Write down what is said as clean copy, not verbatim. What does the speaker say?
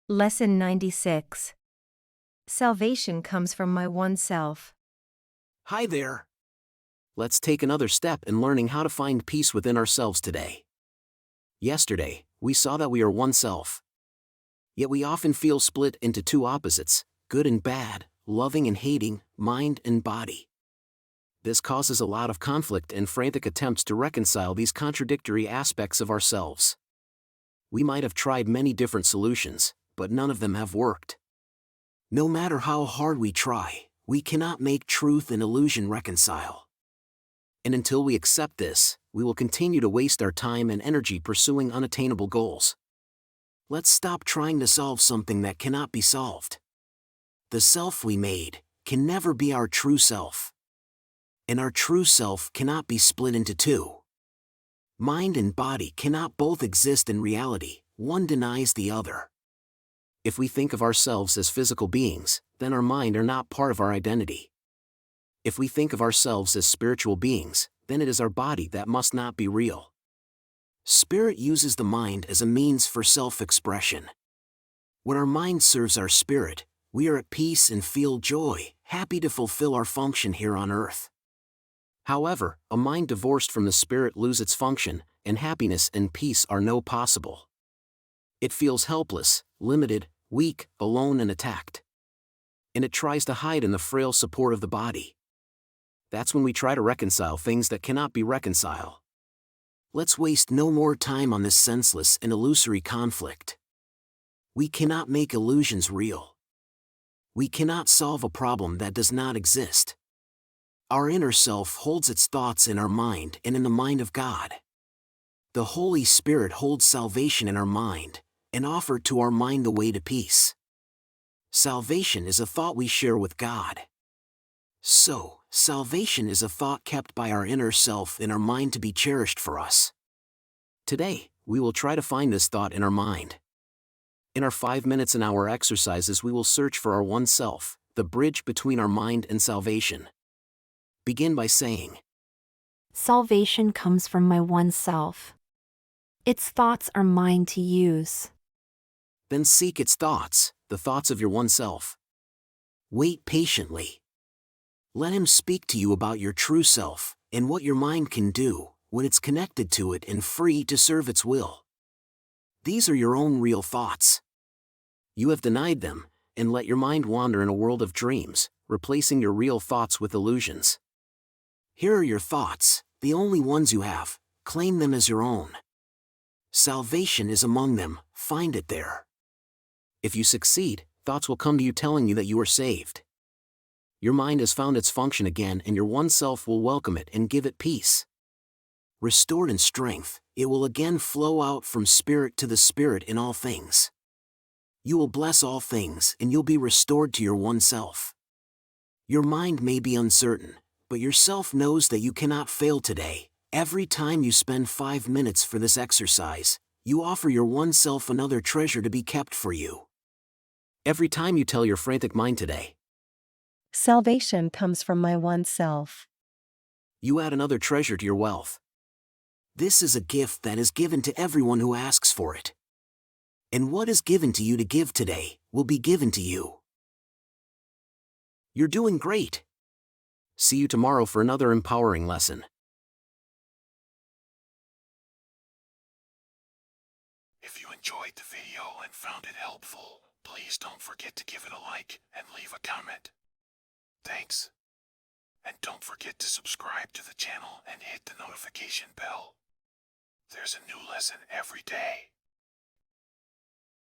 Lesson 96. Salvation comes from my one self. Hi there. Let's take another step in learning how to find peace within ourselves today. Yesterday, we saw that we are one self. Yet we often feel split into two opposites, good and bad, loving and hating, mind and body. This causes a lot of conflict and frantic attempts to reconcile these contradictory aspects of ourselves. We might have tried many different solutions, but none of them have worked. No matter how hard we try, we cannot make truth and illusion reconcile. And until we accept this, we will continue to waste our time and energy pursuing unattainable goals. Let's stop trying to solve something that cannot be solved. The self we made can never be our true self. And our true self cannot be split into two. Mind and body cannot both exist in reality, one denies the other. If we think of ourselves as physical beings, then our mind are not part of our identity. If we think of ourselves as spiritual beings, then it is our body that must not be real. Spirit uses the mind as a means for self-expression. When our mind serves our spirit, we are at peace and feel joy, happy to fulfill our function here on earth. However, a mind divorced from the spirit loses its function, and happiness and peace are no possible. It feels helpless, limited, weak, alone and attacked. And it tries to hide in the frail support of the body. That's when we try to reconcile things that cannot be reconciled. Let's waste no more time on this senseless and illusory conflict. We cannot make illusions real. We cannot solve a problem that does not exist. Our inner self holds its thoughts in our mind and in the mind of God. The Holy Spirit holds salvation in our mind, and offered to our mind the way to peace. Salvation is a thought we share with God. So, salvation is a thought kept by our inner self in our mind to be cherished for us. Today, we will try to find this thought in our mind. In our 5 minutes an hour exercises we will search for our one self, the bridge between our mind and salvation. Begin by saying, Salvation comes from my one self. Its thoughts are mine to use. Then seek its thoughts, the thoughts of your one self. Wait patiently. Let him speak to you about your true self, and what your mind can do, when it's connected to it and free to serve its will. These are your own real thoughts. You have denied them, and let your mind wander in a world of dreams, replacing your real thoughts with illusions. Here are your thoughts, the only ones you have, claim them as your own. Salvation is among them, find it there. If you succeed, thoughts will come to you telling you that you are saved. Your mind has found its function again and your one self will welcome it and give it peace. Restored in strength, it will again flow out from spirit to the spirit in all things. You will bless all things and you'll be restored to your one self. Your mind may be uncertain, but your self knows that you cannot fail today. Every time you spend 5 minutes for this exercise, you offer your one self another treasure to be kept for you. Every time you tell your frantic mind today, Salvation comes from my one self. you add another treasure to your wealth. This is a gift that is given to everyone who asks for it. And what is given to you to give today, will be given to you. You're doing great. See you tomorrow for another empowering lesson. If you enjoyed the video and found it helpful, please don't forget to give it a like and leave a comment. Thanks. And don't forget to subscribe to the channel and hit the notification bell. There's a new lesson every day.